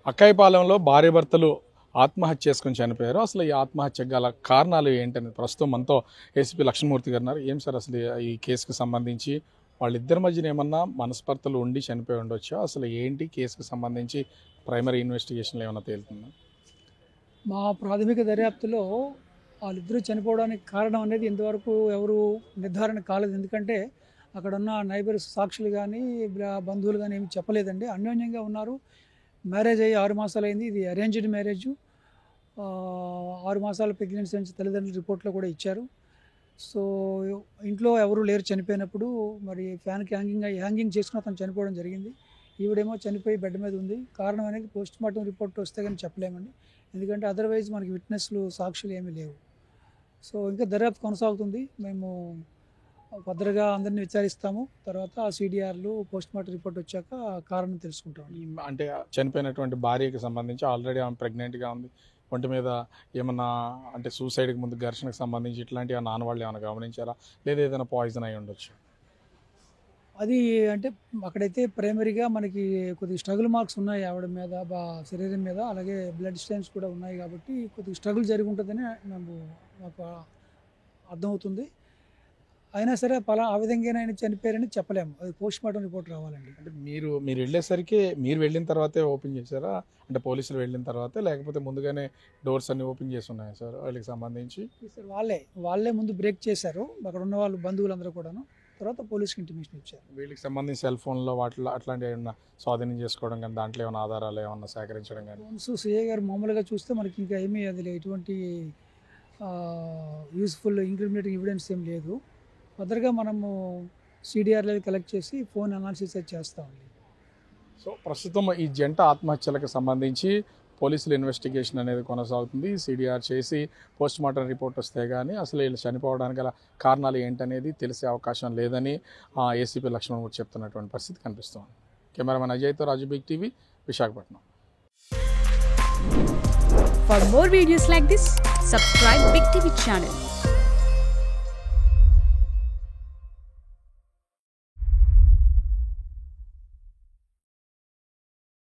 అక్కాయిపాలెంలో భార్యాభర్తలు ఆత్మహత్య చేసుకుని చనిపోయారు. అసలు ఈ ఆత్మహత్య గల కారణాలు ఏంటని ప్రస్తుతం మనతో ఏసీపీ లక్ష్మణమూర్తి గారు ఉన్నారు. ఏం సార్ అసలు ఈ కేసుకు సంబంధించి వాళ్ళిద్దరి మధ్యన ఏమన్నా మనస్పర్ధలు ఉండి చనిపోయి ఉండొచ్చా? అసలు ఏంటి కేసుకు సంబంధించి ప్రైమరీ ఇన్వెస్టిగేషన్లో ఏమైనా తేలుతుందా? మా ప్రాథమిక దర్యాప్తులో వాళ్ళిద్దరూ చనిపోవడానికి కారణం అనేది ఇంతవరకు ఎవరు నిర్ధారణ కాలేదు. ఎందుకంటే అక్కడ ఉన్న నైబర్స్ సాక్షులు కానీ బంధువులు కానీ ఏమి చెప్పలేదండి. అన్యోన్యంగా ఉన్నారు. మ్యారేజ్ అయ్యి 6 మాసాలు అయింది. ఇది అరేంజ్డ్ మ్యారేజ్. 6 మాసాల ప్రెగ్నెన్సీ నుంచి తల్లిదండ్రుల రిపోర్ట్లో కూడా ఇచ్చారు. సో ఇంట్లో ఎవరు లేరు చనిపోయినప్పుడు. మరి ఫ్యాన్కి హ్యాంగింగ్ చేసుకుని అతను చనిపోవడం జరిగింది. ఈవిడేమో చనిపోయి బెడ్ మీద ఉంది. కారణం అనేది పోస్ట్ మార్టం రిపోర్ట్ వస్తే కానీ చెప్పలేమండి. ఎందుకంటే అదర్వైజ్ మనకి విట్నెస్లు సాక్షులు ఏమీ లేవు. సో ఇంకా దర్యాప్తు కొనసాగుతుంది. మేము భద్రగా అందరినీ విచారిస్తాము. తర్వాత ఆ సీడీఆర్లు పోస్ట్ మార్టం రిపోర్ట్ వచ్చాక కారణం తెలుసుకుంటాం. అంటే చనిపోయినటువంటి భార్యకి సంబంధించి ఆల్రెడీ ఆమె ప్రెగ్నెంట్గా ఉంది. ఒంటి మీద ఏమన్నా అంటే సూసైడ్కి ముందు ఘర్షణకు సంబంధించి ఇట్లాంటి ఆ నాన్నవాళ్ళు ఏమైనా గమనించారా? లేదా ఏదైనా పాయిజన్ అయి ఉండొచ్చు? అది అంటే అక్కడైతే ప్రైమరీగా మనకి కొద్దిగా స్ట్రగుల్ మార్క్స్ ఉన్నాయి ఆవిడ మీద, శరీరం మీద. అలాగే బ్లడ్ స్టెయిన్స్ కూడా ఉన్నాయి. కాబట్టి కొద్దిగా స్ట్రగుల్ జరిగి ఉంటుందని మాకు అర్థమవుతుంది. అయినా సరే ఆ విధంగానే ఆయన చనిపోయారని చెప్పలేము. అది పోస్ట్ మార్టం రిపోర్ట్ రావాలండి. అంటే మీరు వెళ్ళేసరికి మీరు వెళ్ళిన తర్వాతే ఓపెన్ చేశారా? అంటే పోలీసులు వెళ్ళిన తర్వాతే, లేకపోతే ముందుగానే డోర్స్ అన్ని ఓపెన్ చేసి ఉన్నాయా సార్ వాళ్ళకి సంబంధించి? సార్ వాళ్ళే ముందు బ్రేక్ చేశారు. అక్కడ ఉన్న వాళ్ళు బంధువులందరూ కూడాను. తర్వాత పోలీస్కి ఇంటిమేషన్ ఇచ్చారు. వీళ్ళకి సంబంధించి సెల్ ఫోన్లో వాటిలో అట్లాంటివి ఏమన్నా స్వాధీనం చేసుకోవడం కానీ, దాంట్లో ఏమైనా ఆధారాలు ఏమన్నా సేకరించడం కానీ? ఫోన్స్ సిఐ గారు మామూలుగా చూస్తే మనకి ఇంకా ఏమీ అది ఎటువంటి యూస్ఫుల్ ఇంక్రిమినేటింగ్ ఎవిడెన్స్ ఏం లేదు. ఫర్దర్గా మనము సీడీఆర్లు కలెక్ట్ చేసి ఫోన్ అనాలిసిస్ చేస్తామండి. సో ప్రస్తుతం ఈ జంట ఆత్మహత్యలకు సంబంధించి పోలీసుల ఇన్వెస్టిగేషన్ అనేది కొనసాగుతుంది. సీడీఆర్ చేసి పోస్ట్ మార్టం రిపోర్ట్ వస్తే కానీ అసలు వీళ్ళు చనిపోవడానికి గల కారణాలు ఏంటనేది తెలిసే అవకాశం లేదని ఏసీపీ లక్ష్మణమూర్తి చెప్తున్నటువంటి పరిస్థితి కనిపిస్తుంది. కెమెరామెన్ అజయ్తో Raju, big TV, Visakhapatnam. For more videos like this, subscribe Big TV channel.